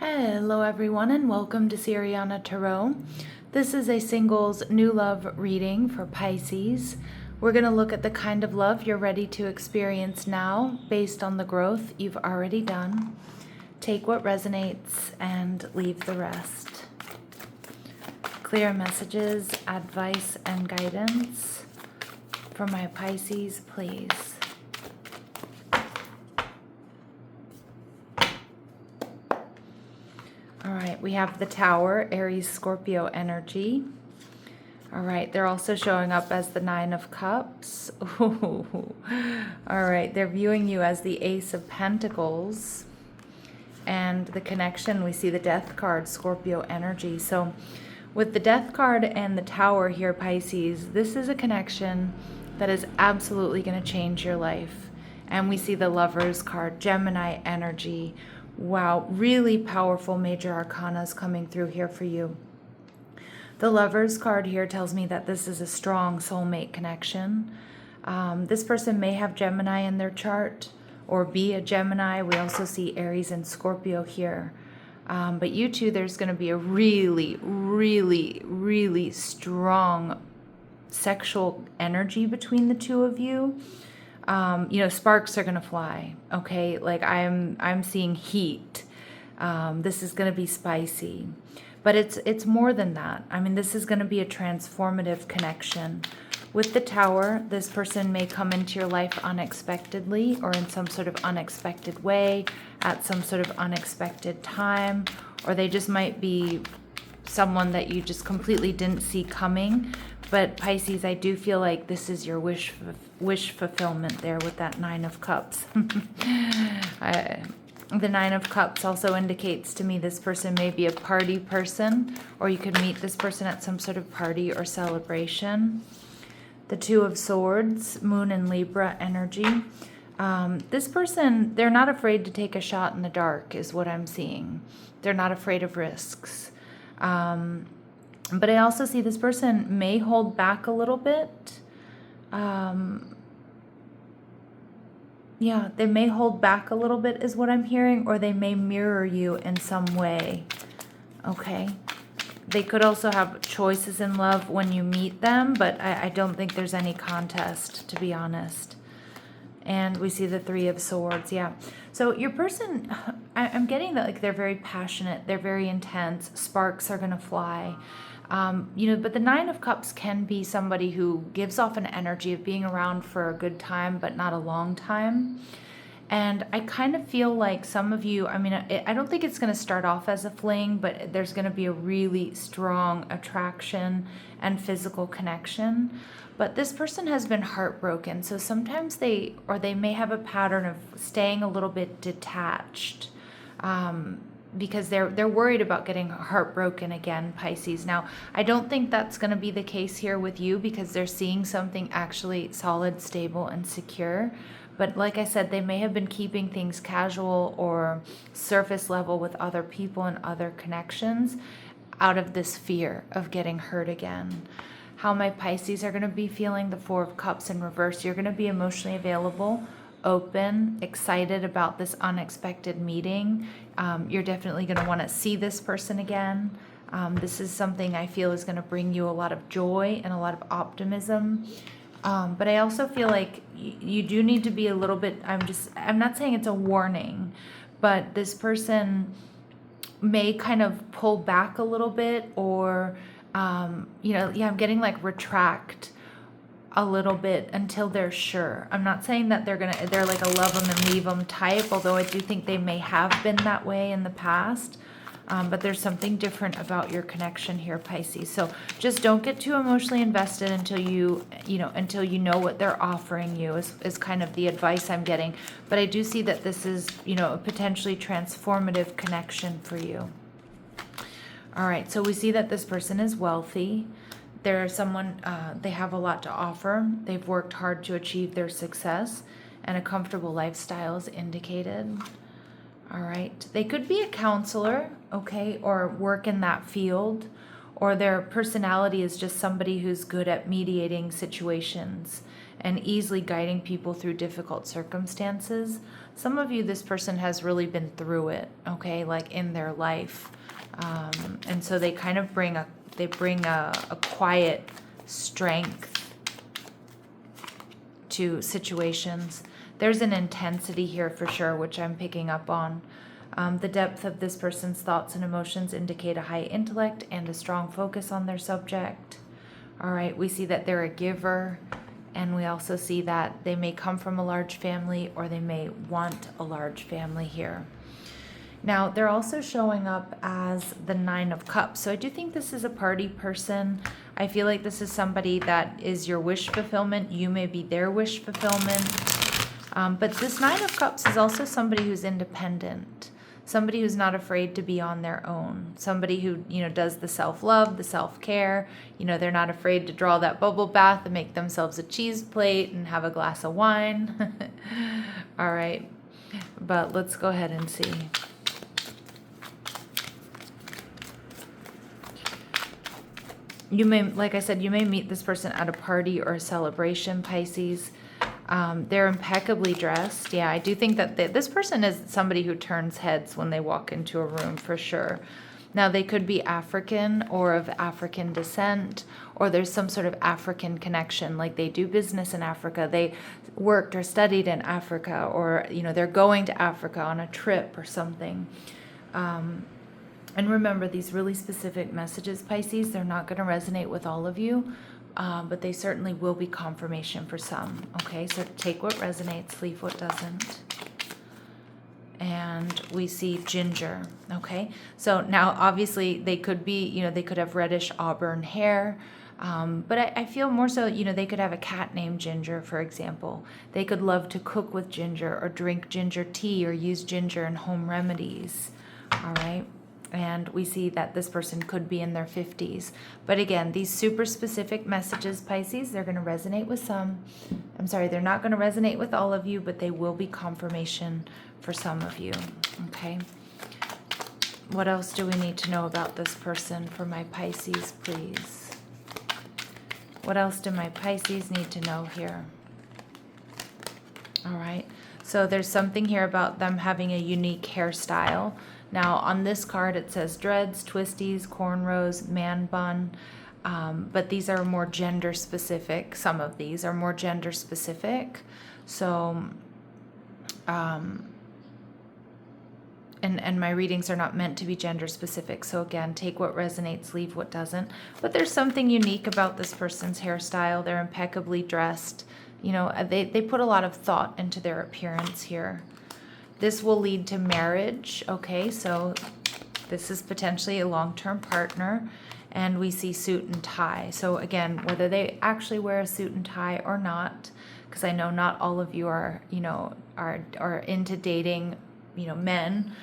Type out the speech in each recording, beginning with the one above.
Hello everyone and welcome to Siriana Tarot. This is a singles new love reading for Pisces. We're going to look at the kind of love you're ready to experience now based on the growth you've already done. Take what resonates and leave the rest. Clear messages, advice, and guidance for my Pisces, please. All right, we have the Tower, Aries, Scorpio energy. All right, they're also showing up as the Nine of Cups. Ooh. All right, they're viewing you as the Ace of Pentacles. And the connection, we see the Death card, Scorpio energy. So with the Death card and the Tower here, Pisces, this is a connection that is absolutely going to change your life. And we see the Lovers card, Gemini energy. Wow, really powerful major arcanas coming through here for you. The Lovers card here tells me that this is a strong soulmate connection. This person may have Gemini in their chart or be a Gemini. We also see Aries and Scorpio here. But you two, there's going to be a really, really, really strong sexual energy between the two of you. Sparks are going to fly. Okay. Like I'm seeing heat. This is going to be spicy, but it's more than that. I mean, this is going to be a transformative connection. With the Tower, this person may come into your life unexpectedly or in some sort of unexpected way at some sort of unexpected time, or they just might be someone that you just completely didn't see coming. But Pisces, I do feel like this is your wish fulfillment there with that Nine of Cups. The Nine of Cups also indicates to me this person may be a party person, or you could meet this person at some sort of party or celebration. The Two of Swords, Moon and Libra energy. This person, they're not afraid to take a shot in the dark is what I'm seeing. They're not afraid of risks. But I also see this person may hold back a little bit. Yeah, they may hold back a little bit is what I'm hearing, or they may mirror you in some way. Okay. They could also have choices in love when you meet them, but I don't think there's any contest, to be honest. And we see the Three of Swords, yeah. So your person, I'm getting that like they're very passionate, they're very intense, sparks are going to fly. But the Nine of Cups can be somebody who gives off an energy of being around for a good time, but not a long time. And I kind of feel like some of you, I mean, I don't think it's going to start off as a fling, but there's going to be a really strong attraction and physical connection. But this person has been heartbroken. So sometimes they may have a pattern of staying a little bit detached, because they're worried about getting heartbroken again, Pisces. Now, I don't think that's going to be the case here with you because they're seeing something actually solid, stable, and secure. But like I said, they may have been keeping things casual or surface level with other people and other connections out of this fear of getting hurt again. How my Pisces are going to be feeling, the Four of Cups in reverse. You're going to be emotionally available, open, excited about this unexpected meeting. You're definitely going to want to see this person again. This is something I feel is going to bring you a lot of joy and a lot of optimism. But I also feel like you do need to be a little bit, I'm not saying it's a warning, but this person may kind of pull back a little bit, or, I'm getting like retract a little bit until they're sure. I'm not saying that they're like a love them and leave them type, although I do think they may have been that way in the past. But there's something different about your connection here, Pisces. So just don't get too emotionally invested until you know what they're offering you is kind of the advice I'm getting. But I do see that this is, a potentially transformative connection for you. All right. So we see that this person is wealthy. They're someone, they have a lot to offer. They've worked hard to achieve their success, and a comfortable lifestyle is indicated. All right. They could be a counselor, okay, or work in that field, or their personality is just somebody who's good at mediating situations and easily guiding people through difficult circumstances. Some of you, this person has really been through it, okay, like in their life. And so they kind of bring a quiet strength to situations. There's an intensity here for sure, which I'm picking up on. The depth of this person's thoughts and emotions indicate a high intellect and a strong focus on their subject. All right, we see that they're a giver, and we also see that they may come from a large family or they may want a large family here. Now, they're also showing up as the Nine of Cups. So I do think this is a party person. I feel like this is somebody that is your wish fulfillment. You may be their wish fulfillment. But this Nine of Cups is also somebody who's independent, somebody who's not afraid to be on their own, somebody who, does the self-love, the self-care. They're not afraid to draw that bubble bath and make themselves a cheese plate and have a glass of wine. All right, but let's go ahead and see. You may, like I said, you may meet this person at a party or a celebration, Pisces. They're impeccably dressed. Yeah, I do think that this person is somebody who turns heads when they walk into a room for sure. Now, they could be African or of African descent, or there's some sort of African connection, like they do business in Africa, they worked or studied in Africa, or, they're going to Africa on a trip or something. And remember, these really specific messages, Pisces, they're not going to resonate with all of you, but they certainly will be confirmation for some. Okay, so take what resonates, leave what doesn't. And we see ginger. Okay, so now obviously they could be, they could have reddish auburn hair. But I feel more so, they could have a cat named Ginger, for example. They could love to cook with ginger or drink ginger tea or use ginger in home remedies. All right. And we see that this person could be in their 50s. But again, these super specific messages, Pisces, they're going to resonate with some. I'm sorry, they're not going to resonate with all of you, but they will be confirmation for some of you. Okay. What else do we need to know about this person for my Pisces, please? What else do my Pisces need to know here? All right. So there's something here about them having a unique hairstyle. Now, on this card, it says dreads, twisties, cornrows, man bun, but these are more gender specific. Some of these are more gender specific. So, and my readings are not meant to be gender specific. So again, take what resonates, leave what doesn't. But there's something unique about this person's hairstyle. They're impeccably dressed. They put a lot of thought into their appearance here. This will lead to marriage, okay? So this is potentially a long-term partner, and we see suit and tie. So again, whether they actually wear a suit and tie or not, because I know not all of you are, are into dating, men.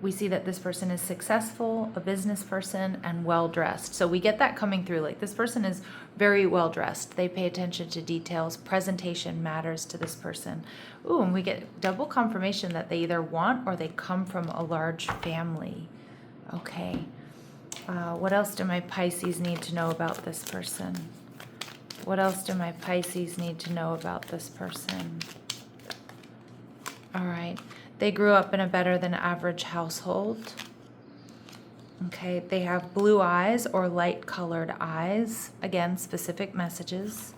We see that this person is successful, a business person, and well-dressed. So we get that coming through. Like, this person is very well-dressed. They pay attention to details. Presentation matters to this person. Ooh, and we get double confirmation that they either want or they come from a large family. Okay. What else do my Pisces need to know about this person? What else do my Pisces need to know about this person? All right. They grew up in a better than average household. Okay, they have blue eyes or light colored eyes. Again, specific messages.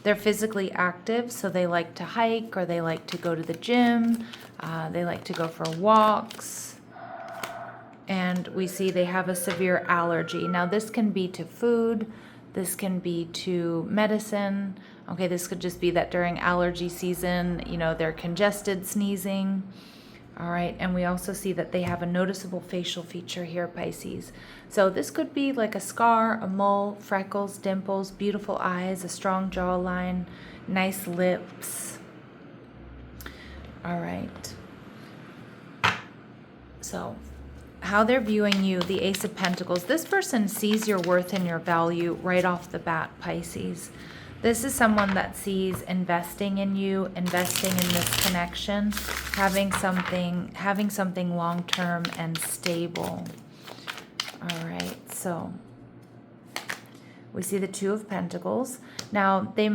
They're physically active, so they like to hike or they like to go to the gym. They like to go for walks. And we see they have a severe allergy. Now, this can be to food. This can be to medicine. Okay, this could just be that during allergy season, they're congested, sneezing. All right, and we also see that they have a noticeable facial feature here, Pisces. So this could be like a scar, a mole, freckles, dimples, beautiful eyes, a strong jawline, nice lips. All right. So how they're viewing you, the Ace of Pentacles. This person sees your worth and your value right off the bat, Pisces. This is someone that sees investing in you, investing in this connection, having something long-term and stable. All right, so We see the Two of Pentacles. Now, you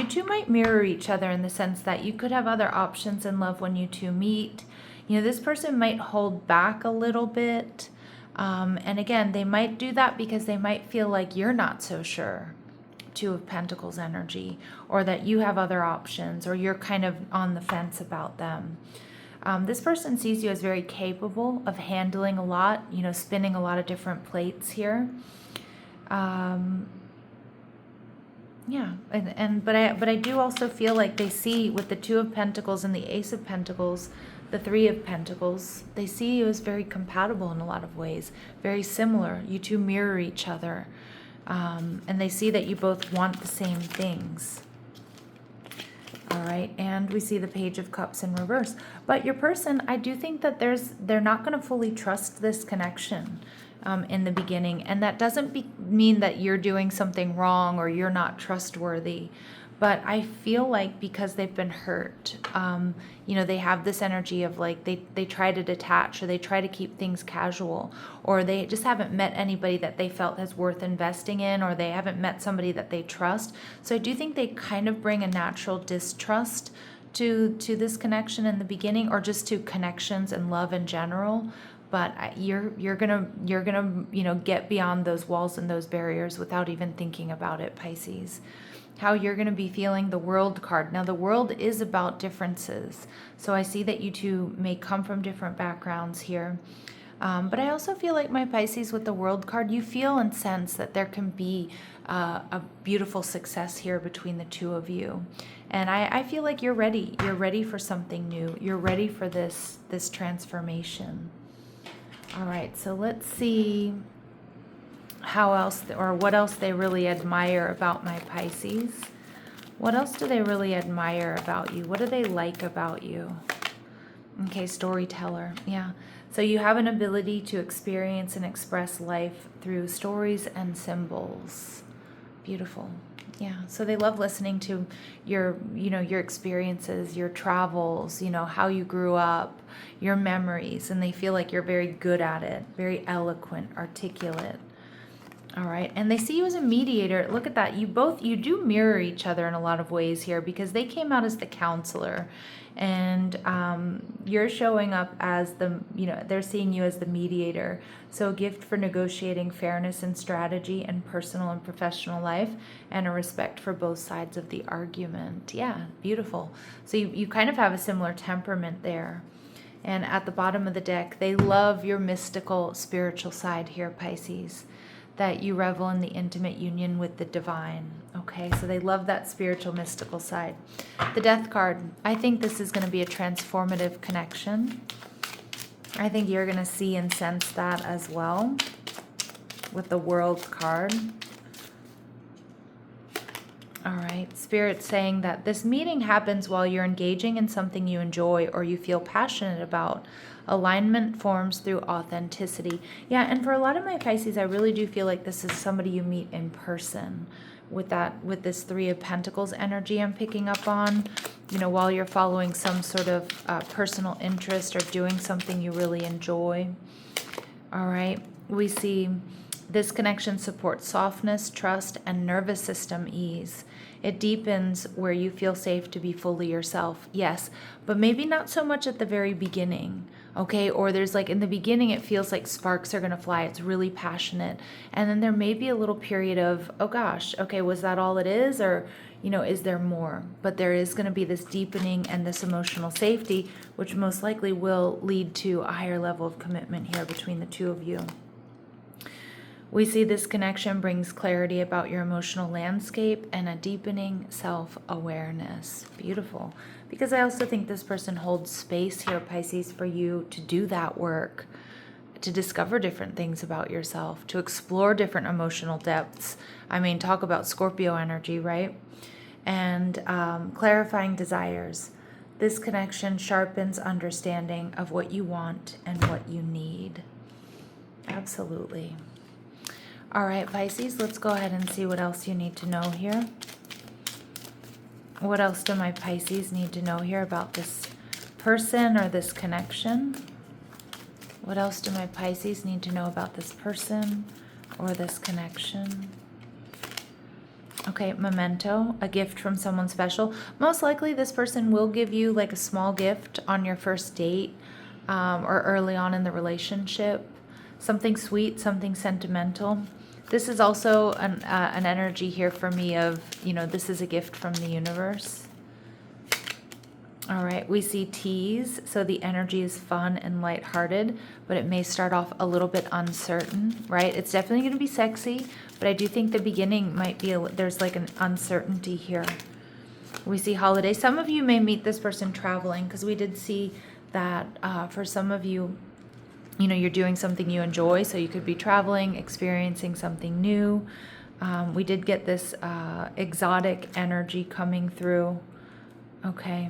two might mirror each other in the sense that you could have other options in love when you two meet. This person might hold back a little bit. And again, they might do that because they might feel like you're not so sure. Two of Pentacles energy, or that you have other options, or you're kind of on the fence about them. This person sees you as very capable of handling a lot, spinning a lot of different plates here. But I do also feel like they see with the Two of Pentacles and the Ace of Pentacles, the Three of Pentacles, they see you as very compatible in a lot of ways, very similar. You two mirror each other, and they see that you both want the same things. All right, and we see the Page of Cups in reverse. But your person, I do think that they're not going to fully trust this connection in the beginning. And that doesn't mean that you're doing something wrong or you're not trustworthy. But I feel like because they've been hurt, they have this energy of like they try to detach, or they try to keep things casual, or they just haven't met anybody that they felt is worth investing in, or they haven't met somebody that they trust. So I do think they kind of bring a natural distrust to this connection in the beginning, or just to connections and love in general. But you're gonna get beyond those walls and those barriers without even thinking about it, Pisces. How you're going to be feeling the World card. Now, the World is about differences. So I see that you two may come from different backgrounds here. But I also feel like, my Pisces, with the World card, you feel and sense that there can be a beautiful success here between the two of you. And I feel like you're ready. You're ready for something new. You're ready for this transformation. All right, so let's see how else, or what else they really admire about my Pisces. What else do they really admire about you? What do they like about you? Okay, storyteller. Yeah. So you have an ability to experience and express life through stories and symbols. Beautiful. Yeah. So they love listening to your experiences, your travels, how you grew up, your memories, and they feel like you're very good at it, very eloquent, articulate. All right, and they see you as a mediator. Look at that. You do mirror each other in a lot of ways here, because they came out as the counselor, and you're showing up as they're seeing you as the mediator. So a gift for negotiating fairness and strategy in personal and professional life, and a respect for both sides of the argument. Yeah, beautiful. So you kind of have a similar temperament there. And at the bottom of the deck, they love your mystical, spiritual side here, Pisces. That you revel in the intimate union with the divine. Okay, so they love that spiritual, mystical side. The Death card, I think this is going to be a transformative connection. I think you're going to see and sense that as well with the World card. All right, Spirit saying that this meeting happens while you're engaging in something you enjoy or you feel passionate about. Alignment forms through authenticity. Yeah, and for a lot of my Pisces, I really do feel like this is somebody you meet in person. With this Three of Pentacles energy I'm picking up on, while you're following some sort of personal interest or doing something you really enjoy. All right, we see this connection supports softness, trust, and nervous system ease. It deepens where you feel safe to be fully yourself. Yes, but maybe not so much at the very beginning. Okay, or there's in the beginning it feels like sparks are going to fly. It's really passionate. And then there may be a little period of, oh gosh, okay, was that all it is? Or, is there more? But there is going to be this deepening and this emotional safety, which most likely will lead to a higher level of commitment here between the two of you. We see this connection brings clarity about your emotional landscape and a deepening self-awareness. Beautiful. Because I also think this person holds space here, Pisces, for you to do that work, to discover different things about yourself, to explore different emotional depths. I mean, talk about Scorpio energy, right? And clarifying desires. This connection sharpens understanding of what you want and what you need. Absolutely. All right, Pisces, let's go ahead and see what else you need to know here. What else do my Pisces need to know here about this person or this connection? What else do my Pisces need to know about this person or this connection. Okay, memento, a gift from someone special. Most likely this person will give you like a small gift on your first date, or early on in the relationship. Something sweet, something sentimental. This is also an energy here for me of, this is a gift from the universe. All right, we see tease, so the energy is fun and lighthearted, but it may start off a little bit uncertain, right? It's definitely going to be sexy, but I do think the beginning might be, there's like an uncertainty here. We see holiday. Some of you may meet this person traveling, because we did see that for some of you, you're doing something you enjoy, so you could be traveling, experiencing something new. We did get this exotic energy coming through. Okay.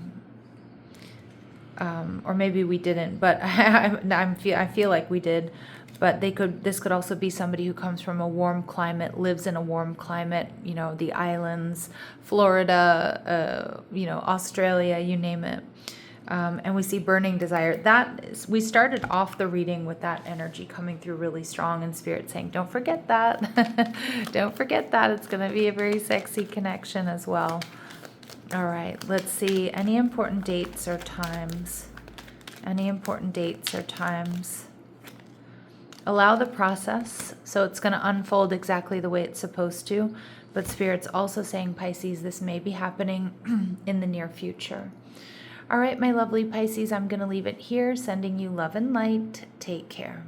Or maybe we didn't, but I feel like we did. But this could also be somebody who comes from a warm climate, lives in a warm climate, the islands, Florida, Australia, you name it. And we see burning desire. We started off the reading with that energy coming through really strong, and Spirit saying, don't forget that. Don't forget that. It's going to be a very sexy connection as well. All right, let's see. Any important dates or times? Any important dates or times? Allow the process. So it's going to unfold exactly the way it's supposed to. But Spirit's also saying, Pisces, this may be happening in the near future. All right, my lovely Pisces, I'm going to leave it here. Sending you love and light. Take care.